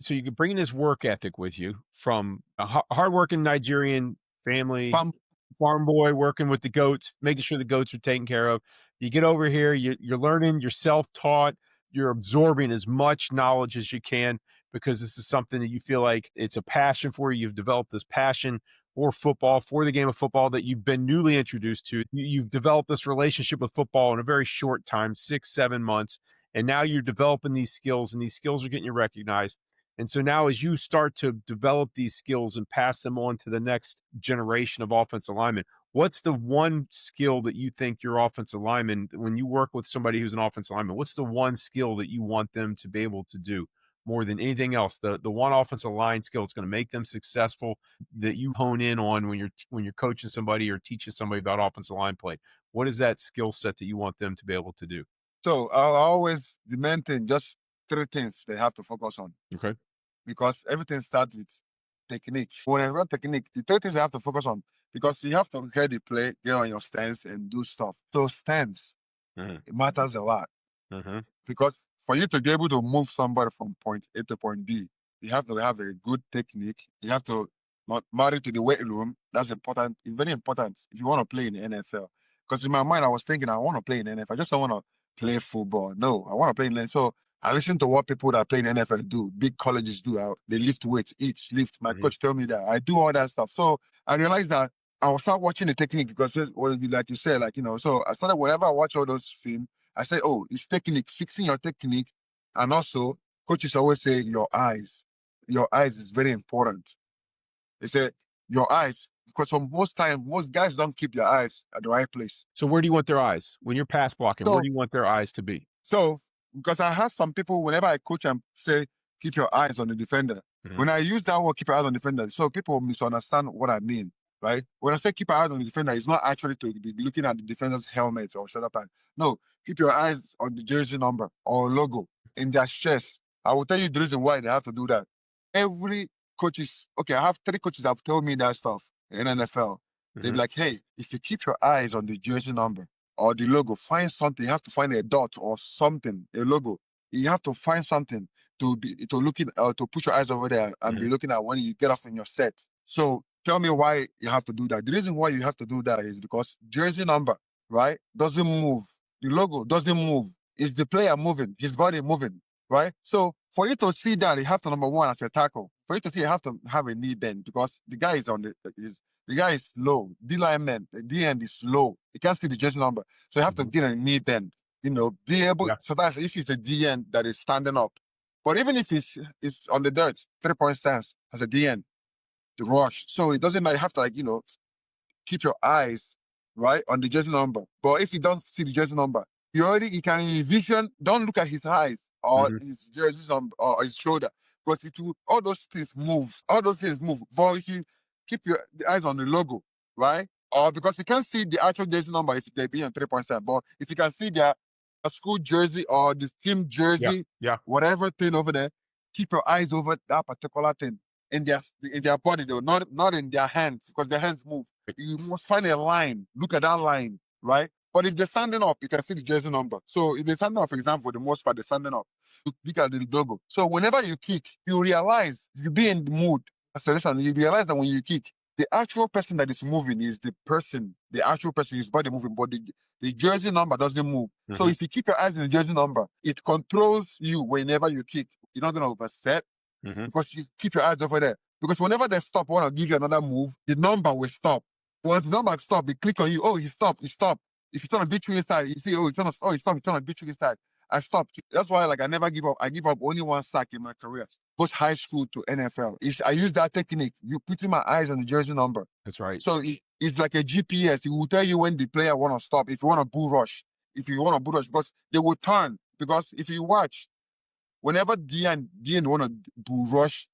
So you can bring this work ethic with you from a hardworking Nigerian family, farm boy working with the goats, making sure the goats are taken care of. You get over here, you're learning, you're self-taught, you're absorbing as much knowledge as you can because this is something that you feel like it's a passion for you. You've developed this passion for football, for the game of football that you've been newly introduced to. You've developed this relationship with football in a very short time, 6, 7 months. And now you're developing these skills, and these skills are getting you recognized. And so now, as you start to develop these skills and pass them on to the next generation of offensive linemen, what's the one skill that you think your offensive lineman, when you work with somebody who's an offensive lineman, what's the one skill that you want them to be able to do more than anything else? The one offensive line skill that's going to make them successful that you hone in on when you're coaching somebody or teaching somebody about offensive line play. What is that skill set that you want them to be able to do? So I always the main thing, just three things they have to focus on. Okay. Because everything starts with technique. When I run technique, the three things you have to focus on because you have to hear the play, get on your stance, and do stuff. So stance, it matters a lot because for you to be able to move somebody from point A to point B, you have to have a good technique. You have to not marry to the weight room. That's important. It's very important if you want to play in the NFL. Because in my mind, I was thinking I want to play in the NFL. I just don't want to play football. No, I want to play in the NFL. So I listen to what people that play in the NFL do, big colleges do. They lift weights, each lift. My coach tell me that. I do all that stuff. So I realized that I will start watching the technique because, well, like you said, so I started, whenever I watch all those films, I say, oh, it's technique, fixing your technique. And also, coaches always say your eyes. Your eyes is very important. They say your eyes, because for most time, most guys don't keep their eyes at the right place. So where do you want their eyes? When you're pass blocking, where So, do you want their eyes to be? so because I have some people, whenever I coach and say, keep your eyes on the defender. When I use that word, keep your eyes on the defender, so people misunderstand what I mean, right? When I say keep your eyes on the defender, it's not actually to be looking at the defender's helmet or shoulder pad. No, keep your eyes on the jersey number or logo in their chest. I will tell you the reason why they have to do that. Every coach is, okay, I have 3 coaches that have told me that stuff in NFL. They're like, hey, if you keep your eyes on the jersey number or the logo, find something. You have to find a dot or something, a logo. You have to find something to put your eyes over there and be looking at when you get off in your set. So tell me why you have to do that. The reason why you have to do that is because jersey number, right, doesn't move. The logo doesn't move. It's the player moving, his body moving, right? So for you to see that, you have to, number one, as a tackle. For you to see, you have to have a knee bend because the guy is the guy is low. D lineman, the D end is low. You can't see the jersey number. So you have to get a knee bend, be able, so that's if it's a D end that is standing up. But even if it's on the dirt, 3-point stance as a D end, the rush. So it doesn't matter. You have to keep your eyes right on the jersey number. But if you don't see the jersey number, you can envision. Don't look at his eyes or his jersey number or his shoulder because all those things move. All those things move. But if you keep the eyes on the logo, right? Or because you can't see the actual jersey number if they be on 3-point stance. But if you can see their school jersey or the team jersey, whatever thing over there, keep your eyes over that particular thing in their body though, not in their hands because their hands move. You must find a line. Look at that line, right? But if they're standing up, you can see the jersey number. So if they're standing up, for example, for the most part, they're standing up. Look at the logo. So whenever you kick, you realize, if you be in the mood, acceleration, you realize that when you kick, the actual person that is moving is the actual person, his body moving, but the jersey number doesn't move. So if you keep your eyes on the jersey number, it controls you whenever you kick. You're not going to overset because you keep your eyes over there. Because whenever they stop, want to give you another move, the number will stop. Once the number stop, they click on you. Oh, he stopped. He stopped. If you turn a beat you inside, you see, he stopped. He turned a beat you inside. I stopped. That's why, I never give up. I give up only one sack in my career, both high school to NFL. I use that technique. You putting my eyes on the jersey number. That's right. So it's like a GPS. It will tell you when the player want to stop. If you want to bull rush, because they will turn. Because if you watch, whenever DN want to bull rush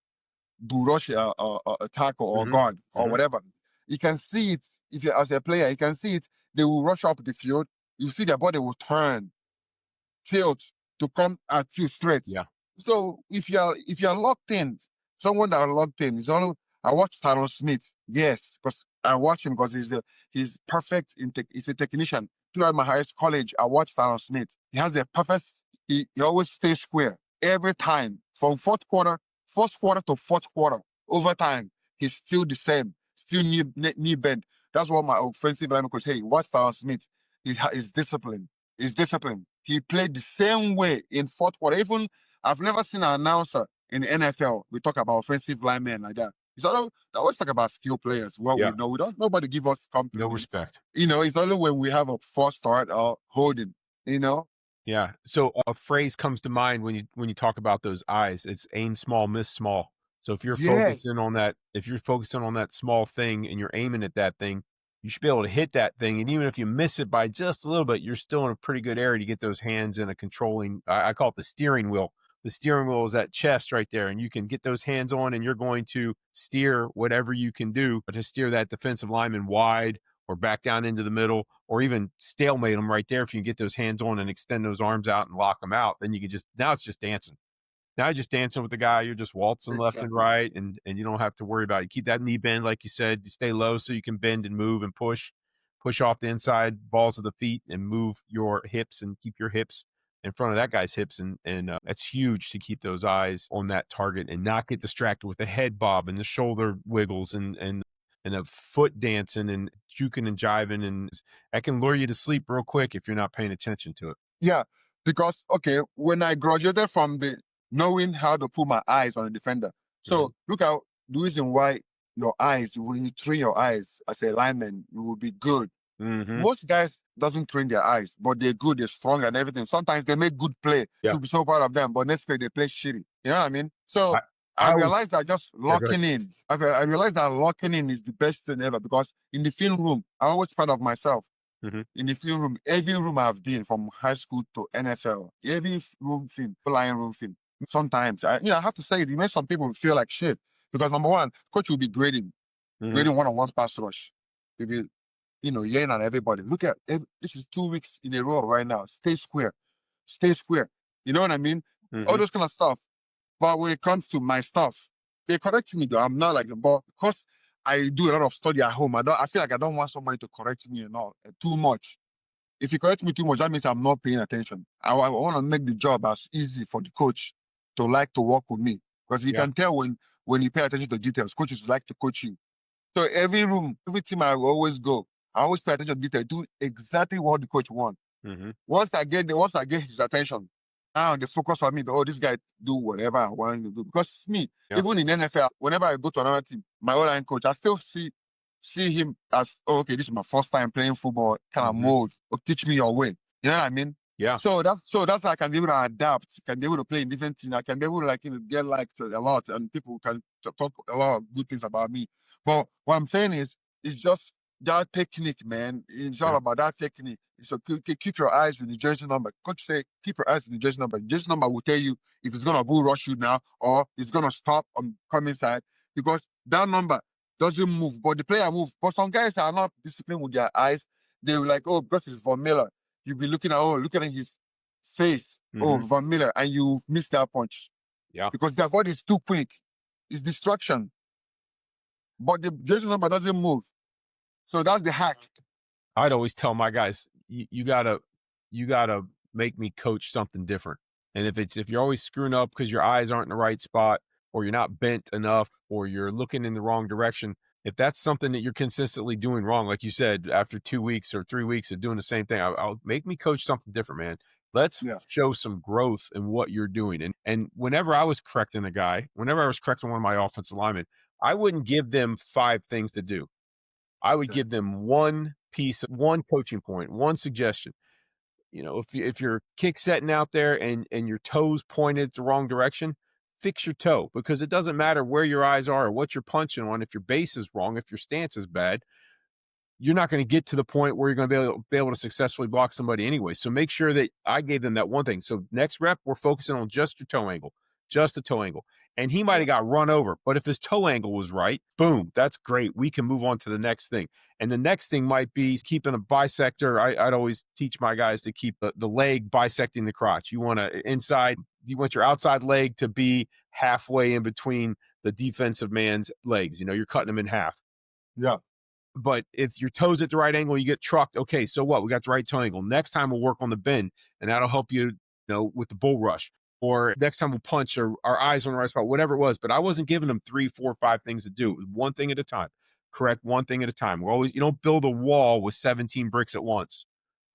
a tackle or guard or whatever, you can see it. If you as a player, you can see it. They will rush up the field. You see their body will turn, tilt to come at you straight. Yeah. So if you're locked in, someone that are locked in is all. I watch Tyron Smith. Yes, because I watch him because he's perfect he's a technician. Throughout my highest college, I watched Tyron Smith. He has a perfect. He always stays square every time from fourth quarter first quarter to fourth quarter, overtime, he's still the same, still knee bend. That's what my offensive lineman coach, hey, watch Tyron Smith. He's disciplined. He's disciplined. He played the same way in fourth quarter. Even I've never seen an announcer in the NFL. We talk about offensive linemen like that. They always talk about skill players. What we Yeah. know, nobody give us No compliments. respect. It's only when we have a false start or holding, Yeah. So a phrase comes to mind when you talk about those eyes. It's aim small, miss small. So if you're Yeah, focusing on that, if you're focusing on that small thing and you're aiming at that thing, you should be able to hit that thing. And even if you miss it by just a little bit, you're still in a pretty good area to get those hands in a controlling. I call it the steering wheel. The steering wheel is that chest right there, and you can get those hands on, and you're going to steer whatever you can do to steer that defensive lineman wide or back down into the middle, or even stalemate them right there. If you can get those hands on and extend those arms out and lock them out, then you can now it's just dancing. Now you're just dancing with the guy. You're just waltzing left and exactly. right, and you don't have to worry about it. You keep that knee bend, like you said. You stay low so you can bend and move and push off the inside balls of the feet and move your hips and keep your hips in front of that guy's hips. And that's huge to keep those eyes on that target and not get distracted with the head bob and the shoulder wiggles and the foot dancing and juking and jiving, and that can lure you to sleep real quick if you're not paying attention to it. Yeah, because okay, when I graduated from the knowing how to put my eyes on a defender, Mhm. so look out the reason why your eyes, when you train your eyes as a lineman, you will be good. Mhm. Most guys doesn't train their eyes, but they're good, they're strong and everything. Sometimes they make good play. Yeah. So be so proud of them, but next play they play shitty. You know what I mean? So I I I always realized that just yeah, go ahead. locking in, I realized that locking in is the best thing ever because in the film room, I'm always proud of myself. Mhm. In the film room, every room I've been from high school to NFL, every room film, line room film. Sometimes I have to say it makes some people feel like shit because number one, coach will be Mhm. grading one-on-one pass rush. He'll be, yelling at everybody. Look at this is 2 weeks in a row right now. Stay square, stay square. You know what I mean? All Mhm. those kind of stuff. But when it comes to my stuff, they correct me though. I'm not like the ball because I do a lot of study at home. I feel like I don't want somebody to correct me too much. If you correct me too much, that means I'm not paying attention. I want to make the job as easy for the coach to like to work with me because you Yeah. can tell when you pay attention to details, coaches like to coach you. So every room, every team I will always go, I always pay attention to detail, do exactly what the coach wants. Mhm. Once I get his attention, now the focus on me, oh, this guy do whatever I want him to do. Because it's me, Yeah. even in NFL, whenever I go to another team, my old line coach, I still see him as, oh, okay, this is my first time playing football kind of Mhm. mode, or teach me your way. You know what I mean? Yeah. So that's why I can be able to adapt, can be able to play in different teams. I can be able to get liked a lot, and people can talk a lot of good things about me. But what I'm saying is, it's just that technique, man. It's all Yeah. about that technique. So keep your eyes in the jersey number. Coach say, keep your eyes in the jersey number. The jersey number will tell you if it's gonna bull rush you now or it's gonna stop on coming side because that number doesn't move, but the player moves. But some guys are not disciplined with their eyes. They're like, oh, because it's Von Miller. You'll be looking at his face. Oh, Mhm. Von Miller, and you miss that punch Yeah. because their body is too quick. It's distraction, but the jersey number doesn't move. So that's the hack. I'd always tell my guys, you gotta make me coach something different. And if you're always screwing up because your eyes aren't in the right spot, or you're not bent enough, or you're looking in the wrong direction, if that's something that you're consistently doing wrong, like you said, after 2 weeks or 3 weeks of doing the same thing, I'll make me coach something different, man. Let's Yeah, show some growth in what you're doing. And whenever I was correcting a guy, whenever I was correcting one of my offensive linemen, I wouldn't give them 5 things to do. I would yeah, give them one coaching point, one suggestion. If you're kick setting out there and your toes pointed the wrong direction, fix your toe because it doesn't matter where your eyes are or what you're punching on. If your base is wrong, if your stance is bad, you're not going to get to the point where you're going to be able to successfully block somebody anyway. So make sure that I gave them that one thing. So next rep, we're focusing on just your toe angle, just the toe angle. And he might yeah, have got run over, but if his toe angle was right, boom, that's great. We can move on to the next thing. And the next thing might be keeping a bisector. I'd always teach my guys to keep the leg bisecting the crotch. You want your outside leg to be halfway in between the defensive man's legs. You're cutting them in half. yeah, But if your toes at the right angle, you get trucked. Okay, so what? We got the right toe angle. Next time we'll work on the bend, and that'll help you, with the bull rush. or next time we'll punch, or our eyes on the right spot, whatever it was. But I wasn't giving them 3, 4, 5 things to do. It was one thing at a time. Correct one thing at a time. We're always, you don't build a wall with 17 bricks at once,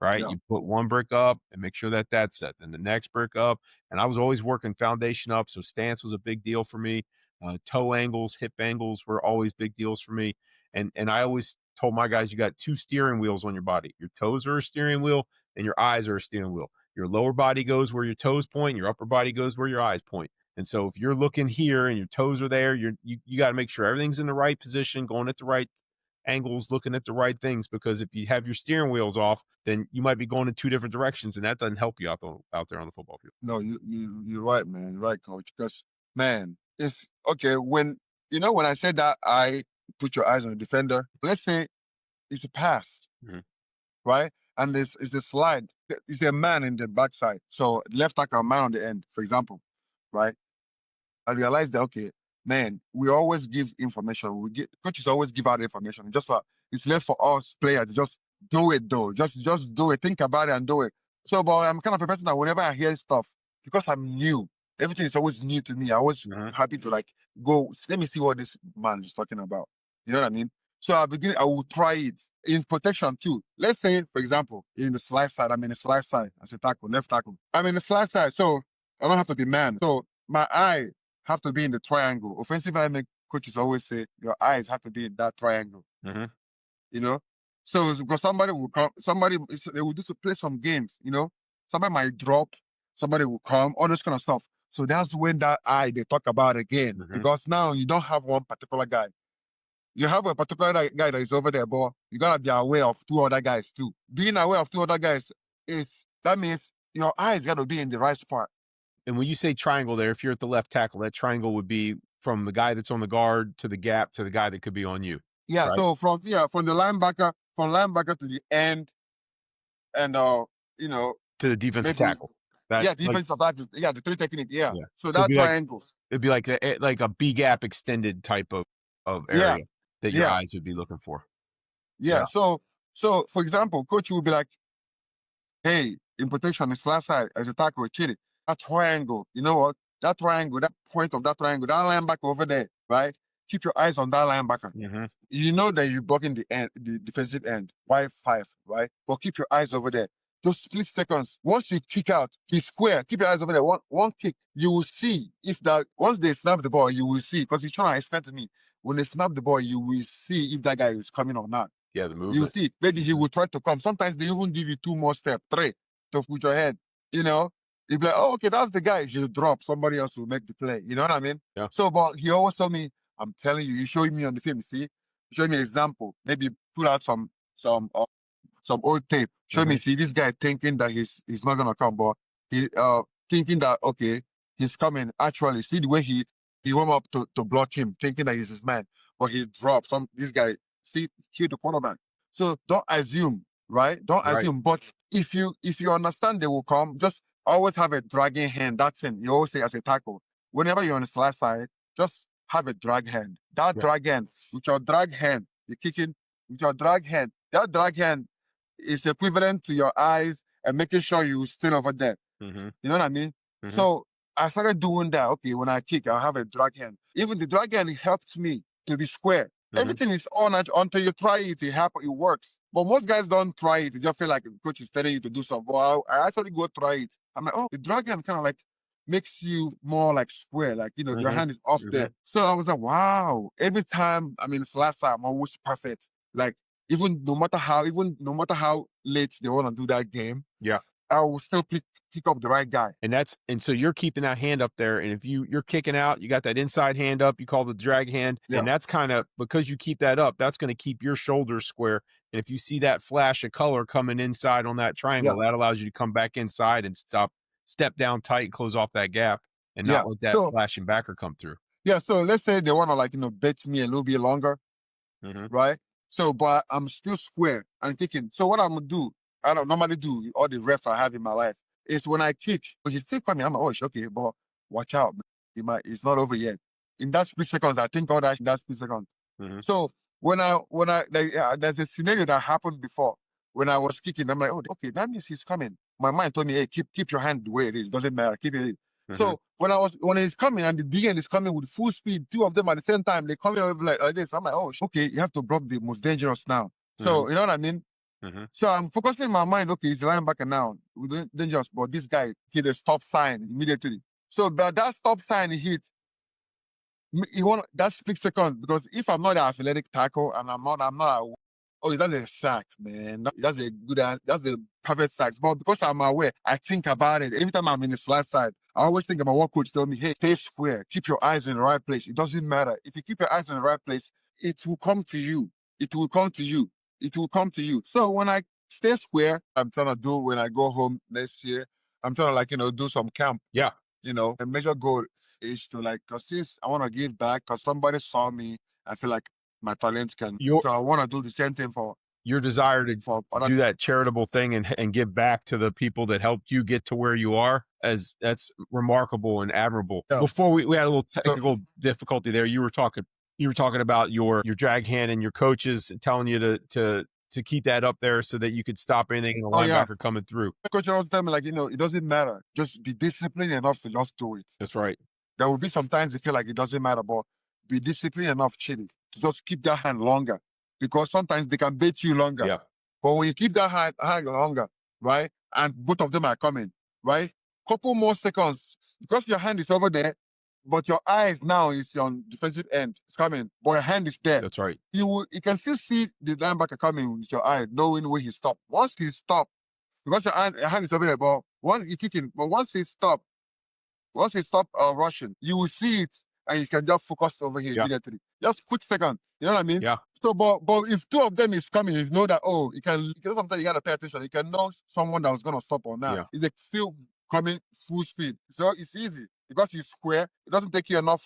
right? Yeah. You put one brick up and make sure that that's set, then the next brick up. And I was always working foundation up. So stance was a big deal for me. Toe angles, hip angles were always big deals for me. And I always told my guys, you got two steering wheels on your body. Your toes are a steering wheel and your eyes are a steering wheel. Your lower body goes where your toes point, your upper body goes where your eyes point. And so if you're looking here and your toes are there, you got to make sure everything's in the right position, going at the right angles, looking at the right things. Because if you have your steering wheels off, then you might be going in two different directions, and that doesn't help you out there on the football field. No, you're right, man. You're right, coach. Because man, if okay, when when I said that I put your eyes on the defender, let's say it's a pass, Mhm. right? And this is a slide. Is a man in the backside. So left tackle, man on the end, for example, right? I realized that okay, man, we always give information. We get coaches always give out information. Just it's less for us players. Just do it though. Just do it. Think about it and do it. So, but I'm kind of a person that whenever I hear stuff, because I'm new, everything is always new to me. I was Mhm. happy to like go. Let me see what this man is talking about. You know what I mean? So I will try it in protection too. Let's say, for example, in the slide side, I'm in the slide side as a tackle, left tackle. I'm in the slide side, so I don't have to be man. So my eye have to be in the triangle. Offensive lineman coaches always say your eyes have to be in that triangle. Mhm. You know, so because somebody will come, they will just play some games. Somebody might drop, somebody will come, all this kind of stuff. So that's when that eye they talk about again Mhm. because now you don't have one particular guy. You have a particular guy that is over there, but you gotta be aware of two other guys too. Being aware of two other guys is that means your eyes gotta be in the right spot. And when you say triangle there, if you're at the left tackle, that triangle would be from the guy that's on the guard to the gap to the guy that could be on you, Yeah, right? so from the linebacker to the end, and you know To the defensive maybe tackle. That like defensive tackle, the three technique, yeah. yeah. So So that triangles, it'd be like a B gap extended type of yeah, area that your yeah, eyes would be looking for. yeah. Yeah. So for example, coach will be like, hey, in protection, it's last side as a tackle with Chidi. That triangle, you know what? That triangle, that point of that triangle, that linebacker over there, right? Keep your eyes on that linebacker. Mhm. You know that you're blocking the end, the defensive end, Y5, right? But keep your eyes over there. Those split seconds. Once you kick out, he's square. Keep your eyes over there. One kick, you will see if that once they snap the ball, you will see because he's trying to explain to me. When they snap the ball, you will see if that guy is coming or not. Yeah, the You movement. see, maybe he Mhm. will try to come. Sometimes they even give you two more steps, three to put your head. You know, you'll be like, oh, okay, that's the guy. He'll drop. Somebody else will make the play. You know what I mean? Yeah. So, but he always told me, I'm telling you, you showing me on the film. See, show me example. Maybe pull out some old tape. Show me, Mhm. see this guy thinking that he's not gonna come, but he thinking that okay, he's coming. Actually, see the way he warm up to block him, thinking that he's his man, but he dropped some this guy, see hit the cornerback. So don't assume, right? Don't Right. assume. But if you understand they will come, just always have a dragging hand. That's it. You always say as a tackle. Whenever you're on the slash side, just have a drag hand. That Yeah. drag hand, with your drag hand, you're kicking with your drag hand. That drag hand is equivalent to your eyes and making sure you still over there. Mhm. You know what I mean? Mhm. So I started doing that. Okay, when I kick, I have a drag hand. Even the drag hand helps me to be square. Mhm. Everything is on until you try it. It works. But most guys don't try it. They just feel like the coach is telling you to do something. Well, I actually go try it. I'm like, oh, the drag hand kind of like makes you more like square. Like, your Mhm. hand is off Mhm. there. So I was like, wow. Every time, I mean, it's last time, I'm always perfect. Like, even no matter how late they want to do that game, Yeah. I will still pick up the right guy. And so you're keeping that hand up there, and if you're kicking out, you got that inside hand up, you call the drag hand, Yeah, and that's kinda because you keep that up, that's gonna keep your shoulders square, and if you see that flash of color coming inside on that yeah, triangle, that allows you to come back inside and step down tight, close off that gap, and yeah. not let that So flashing backer come through. yeah, so let's say they want to like bet me a little bit longer, Mhm. right? So, but I'm still square and kicking. So what I'm gonna do, I don't normally do all the reps I have in my life is when I kick, but he's still coming. I'm like, oh, okay, but watch out, man. It's not over yet. In that split seconds, I think all that in that split second. Mhm. So there's a scenario that happened before when I was kicking. I'm like, oh, okay, that means he's coming. My mind told me, hey, keep your hand the way it is. Doesn't matter. Keep it. So when he's coming and the DN is coming with full speed, two of them at the same time, they come in like this. I'm like, oh, okay, you have to block the most dangerous now. So you know what I mean? So I'm focusing in my mind, okay, he's the linebacker now, dangerous, but this guy hit a stop sign immediately. So but that stop sign he hit, you want that split second, because if I'm not an athletic tackle and I'm not a, oh, that's a sack, man. That's a good, that's the perfect sack. But because I'm aware, I think about it. Every time I'm in the slide side, I always think about what coach told me, hey, stay square, keep your eyes in the right place. It doesn't matter. If you keep your eyes in the right place, it will come to you. It will come to you. It will come to you. So when I stay square, I'm trying to do when I go home next year, I'm trying to do some camp. Yeah. A major goal is to cause since I want to give back, cause somebody saw me, I feel like my talent can. So I want to do the same thing for your desire to other. do that charitable thing and give back to the people that helped you get to where you are, as that's remarkable and admirable. Yeah. Before we had a little technical difficulty there. You were talking about your drag hand and your coaches telling you to keep that up there so that you could stop anything in a linebacker coming through. Coach always tell me it doesn't matter. Just be disciplined enough to just do it. That's right. There will be sometimes you feel like it doesn't matter, but be disciplined enough, Chidi, to just keep that hand longer. Because sometimes they can bait you longer. Yeah. But when you keep that hand longer, right, and both of them are coming, right, couple more seconds, because your hand is over there, but your eyes now is on defensive end. It's coming, but your hand is there. That's right. You can still see the linebacker coming with your eye, knowing where he stopped. Once he stopped, because your hand is over there, but once you kick in, but once he stopped rushing, you will see it and you can just focus over here immediately. Just quick second. You know what I mean? Yeah. So, but if two of them is coming, you know that, oh, sometimes you got to pay attention. You can know someone that was going to stop or not. Yeah. Is it still coming full speed? So it's easy because you square. It doesn't take you enough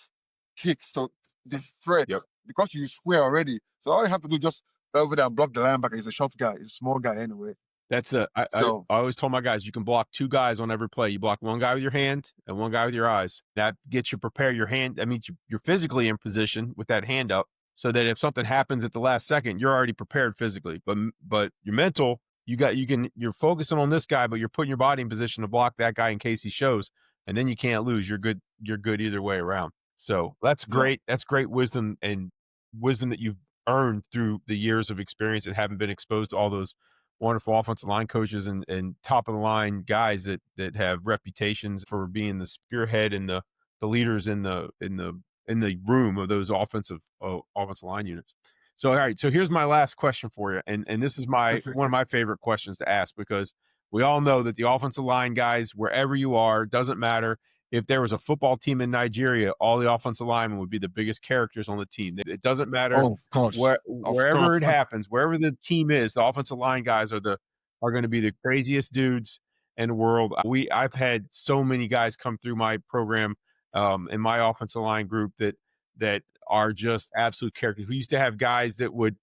kicks to the threat because you square already. So all you have to do just go over there and block the linebacker. He's a short guy. He's a small guy anyway. That's I always told my guys, you can block two guys on every play. You block one guy with your hand and one guy with your eyes. That gets you prepared. Your hand, that means you're physically in position with that hand up, so that if something happens at the last second, you're already prepared physically. But your mental, you're focusing on this guy, but you're putting your body in position to block that guy in case he shows, and then you can't lose. You're good either way around. So that's great. That's great wisdom, and wisdom that you've earned through the years of experience and having been exposed to all those wonderful offensive line coaches and top of the line guys that have reputations for being the spearhead and the leaders in the room of those offensive line units. So all right, so here's my last question for you, and this is one of my favorite questions to ask, because we all know that the offensive line guys, wherever you are, doesn't matter. If there was a football team in Nigeria, all the offensive linemen would be the biggest characters on the team. It doesn't matter wherever it happens, wherever the team is, the offensive line guys are going to be the craziest dudes in the world. I've had so many guys come through my program in my offensive line group that are just absolute characters. We used to have guys that would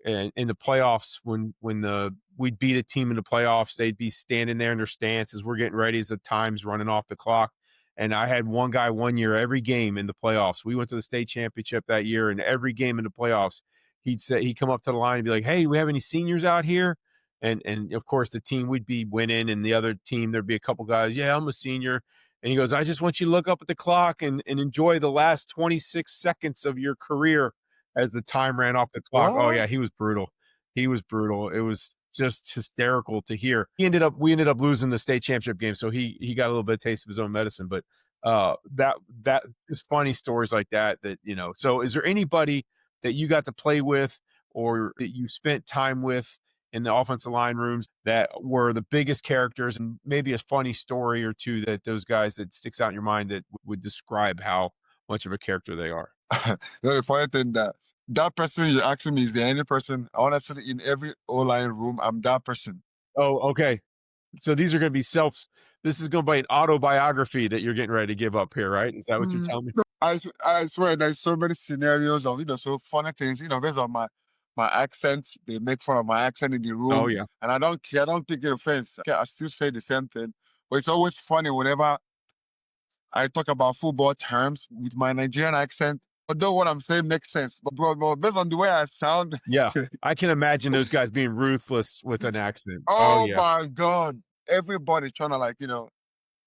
in the playoffs when we'd beat a team in the playoffs, they'd be standing there in their stance as we're getting ready, as the time's running off the clock. And I had one guy one year, every game in the playoffs, we went to the state championship that year, and every game in the playoffs, he'd come up to the line and be like, "Hey, we have any seniors out here?" And of course the team, we'd be winning, and the other team, there'd be a couple guys, "Yeah, I'm a senior." And he goes, "I just want you to look up at the clock and enjoy the last 26 seconds of your career," as the time ran off the clock. What? Oh yeah, he was brutal. He was brutal. It was just hysterical to hear. We ended up losing the state championship game, so he got a little bit of taste of his own medicine. But that is funny stories like that. So is there anybody that you got to play with or that you spent time with in the offensive line rooms that were the biggest characters, and maybe a funny story or two that those guys that sticks out in your mind that would describe how much of a character they are? The funny thing that person you're asking me is the only person, honestly, in every O-line room, I'm that person. Oh, okay. So these are going to be this is going to be an autobiography that you're getting ready to give up here, right? Is that what you're telling me? I swear there's so many scenarios of, so funny things, based on my accent. They make fun of my accent in the room. Oh, yeah. And I don't care. I don't take it offense. I still say the same thing. But it's always funny whenever I talk about football terms with my Nigerian accent. Although what I'm saying makes sense, but based on the way I sound. Yeah, I can imagine those guys being ruthless with an accent. Oh yeah. my God. Everybody trying to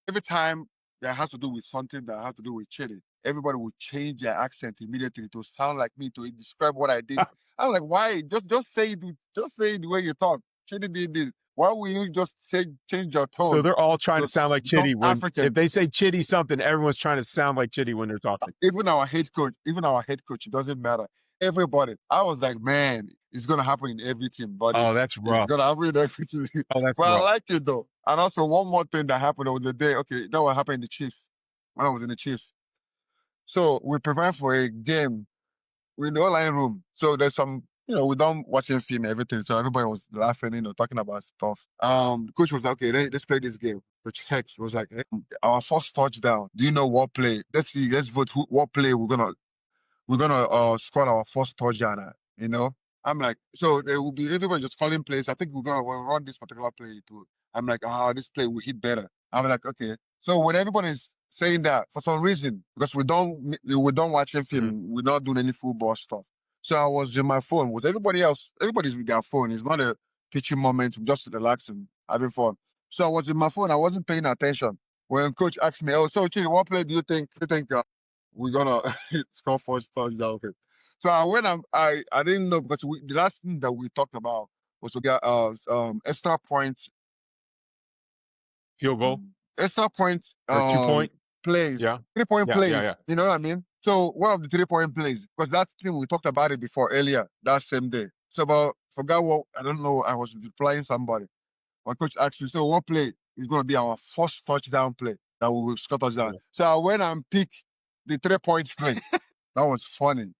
every time that has to do with something that has to do with Chidi, everybody would change their accent immediately to sound like me to describe what I did. I'm like, why? Just say it, just say it the way you talk. Chidi did this. Why will you just say change your So tone they're all trying to to sound like become Chitty when if African? they say Chitty something, everyone's trying to sound like Chitty when they're talking. Even our head coach, it doesn't matter. Everybody. I was like, man, it's gonna happen in everything, buddy. Oh, that's It's rough. gonna happen in everything. Oh, that's But I rough. like it though. And also one more thing that happened over the day. Okay, that what happened in the Chiefs when I was in the Chiefs. So we prepare for a game. We're in the online room. So there's some, we done watching film, everything. So everybody was laughing, talking about stuff. The coach was like, okay, let's play this game. Coach Heck was like, hey, our first touchdown. Do you know what play? Let's see, let's vote what play we're gonna score our first touchdown at, I'm like, so there will be everybody just calling plays. I think we'll run this particular play too. I'm like, this play will hit better. I'm like, okay. So when everybody's saying that, for some reason, because we don't watching Mhm. film, we're not doing any football stuff. So I was in my phone. Was everybody else? Everybody's with their phone. It's not a teaching moment, just relaxing, having fun. So I was in my phone. I wasn't paying attention. When coach asked me, "Oh, so Chidi, what play do you think we're gonna score first touchdown?" Okay. So I didn't know because the last thing that we talked about was to get extra points, Field goal extra points or 2 point? plays, Yeah. 3 point Yeah, yeah, plays. yeah. You know what I mean? So one of the 3 point plays, because that thing we talked about it before earlier that same day. So about forgot what I don't know. I was replying somebody. My coach asked me, so what play is going to be our first touchdown play that we will score touchdown? Cool. So I went and picked the 3 point play. That was funny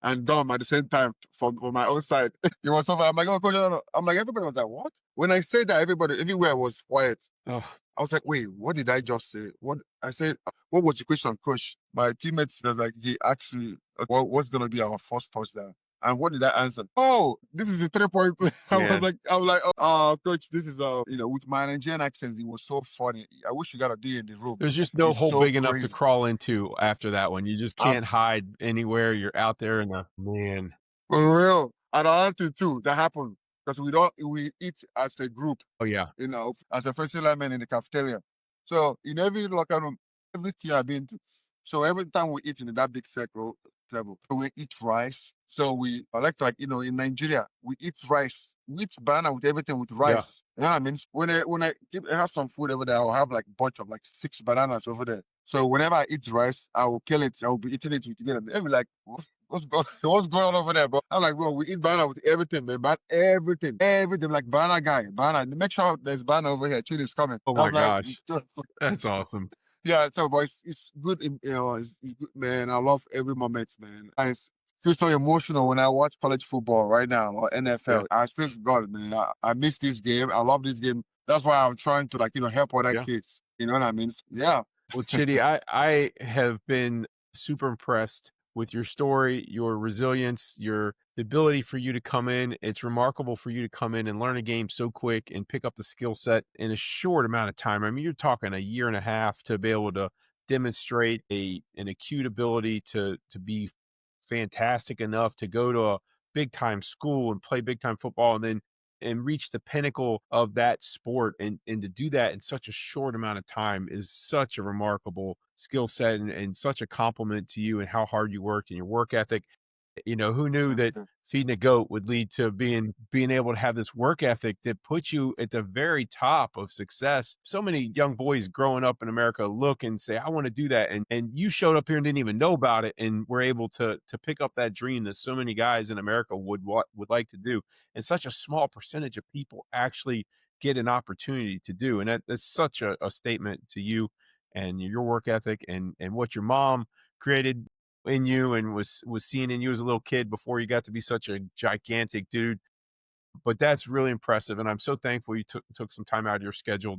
and dumb at the same time for my own side. It was something I'm like, oh, coach, no, no. I'm like, everybody was like, what? When I said that, everybody everywhere was quiet. Oh, I was like, wait, what did I just say? What I said, what was the question, coach? My teammates said, like, he asked me, what's going to be our first touchdown? And what did I answer? Oh, this is a 3 point play. man. I was like, coach, this is with my Nigerian accent, it was so funny. I wish you got to be in the room. There's just no It's hole so big enough to crazy. crawl into after that one. You just can't hide anywhere. You're out there in the man. For real. And another thing too that happened because we eat as a group, Oh, yeah. as a first lineman in the cafeteria. So in every locker room, every team I've been to, so every time we eat in that big circle table, so we eat rice. So I like in Nigeria, we eat rice. We eat banana with everything with Yeah. rice. You know what I mean? I have some food over there, I'll have like a bunch of like 6 bananas over there. So whenever I eat rice, I will kill it. I will be eating it with together. They'll be like, what's going on over there, bro? I'm like, bro, we eat banana with everything, man. But everything, like banana guy, banana. Make sure there's banana over here. Chili's coming. Oh my I'm like, gosh. That's awesome. yeah. So, but it's good. It's good, man. I love every moment, man. I feel so emotional when I watch college football right now or Yeah. NFL. I still God, man. I miss this game. I love this game. That's why I'm trying to help other Yeah. kids. You know what I mean? Yeah. Well, Chitty, I have been super impressed with your story, your resilience, your the ability for you to come in. It's remarkable for you to come in and learn a game so quick and pick up the skill set in a short amount of time. I mean, you're talking a year and a half to be able to demonstrate an acute ability to be fantastic enough to go to a big time school and play big time football and reach the pinnacle of that sport and to do that in such a short amount of time is such a remarkable skill set and such a compliment to you and how hard you worked and your work ethic. Who knew that feeding a goat would lead to being able to have this work ethic that puts you at the very top of success. So many young boys growing up in America look and say, I want to do that. And you showed up here and didn't even know about it and were able to pick up that dream that so many guys in America would like to do. And such a small percentage of people actually get an opportunity to do. And that's such a statement to you and your work ethic and what your mom created in you and was seeing in you as a little kid before you got to be such a gigantic dude. But that's really impressive, and I'm so thankful you took some time out of your schedule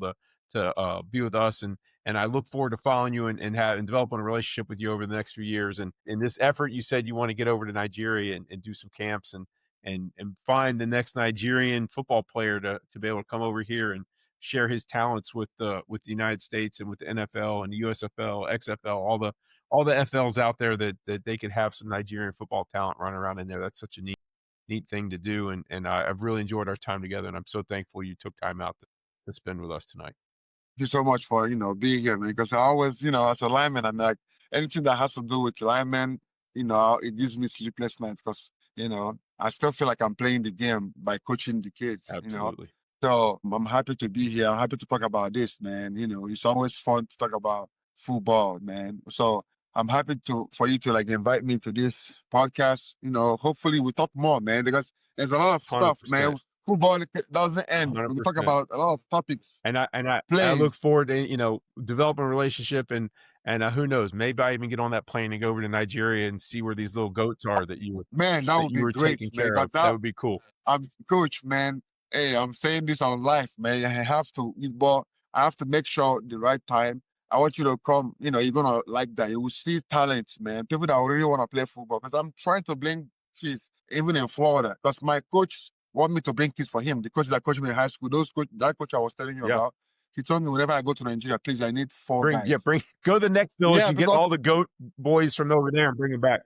to be with us, and I look forward to following you and developing a relationship with you over the next few years. And in this effort, you said you want to get over to Nigeria and do some camps and find the next Nigerian football player to be able to come over here and share his talents with the United States and with the NFL and the USFL, XFL, all the FLs out there that they could have some Nigerian football talent running around in there. That's such a neat thing to do, and I've really enjoyed our time together, and I'm so thankful you took time out to spend with us tonight. you so much for being here, man. Because I always, as a lineman, I'm like anything that has to do with lineman, it gives me sleepless nights because I still feel like I'm playing the game by coaching the kids. Absolutely. So I'm happy to be here. I'm happy to talk about this, man. It's always fun to talk about football, man. So I'm happy for you to like invite me to this podcast. Hopefully we talk more, man, because there's a lot of stuff, 100%. man. Football doesn't end. We talk 100%. about a lot of topics, And I look plays. forward to, developing a relationship and who knows, maybe I even get on that plane and go over to Nigeria and see where these little goats are that you Man, that that would you be were great, taking man. care Because of. That would be cool. I'm coach, man. Hey, I'm saying this on life, man. I have to eat ball. I have to make sure the right time. I want you to come. You're gonna like that. You will see talents, man. People that really want to play football. Because I'm trying to bring kids, even in Florida. Because my coach want me to bring kids for him. The coach that coached me in high school, that coach I was telling you Yeah. about, he told me whenever I go to Nigeria, please, I need four Bring guys. go to the next village Yeah, and get all because the goat boys from over there and bring them back.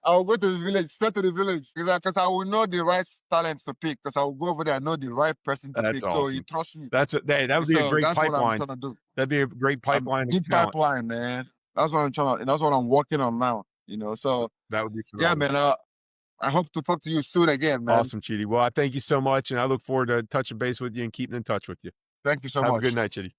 I'll go to the village, straight to the village, because I will know the right talents to pick. Because I will go over there and know the right person to That's pick. So he awesome. trusts me. That would be a So great that's what I'm pipeline. trying to do. That'd be a great pipeline of Big talent. pipeline, man. That's what I'm trying to, and that's what I'm working on now. So That would be yeah, phenomenal. man. I hope to talk to you soon again, man. Awesome, Chidi. Well, I thank you so much, and I look forward to touching base with you and keeping in touch with you. Thank you so Have a much. good night, Chidi.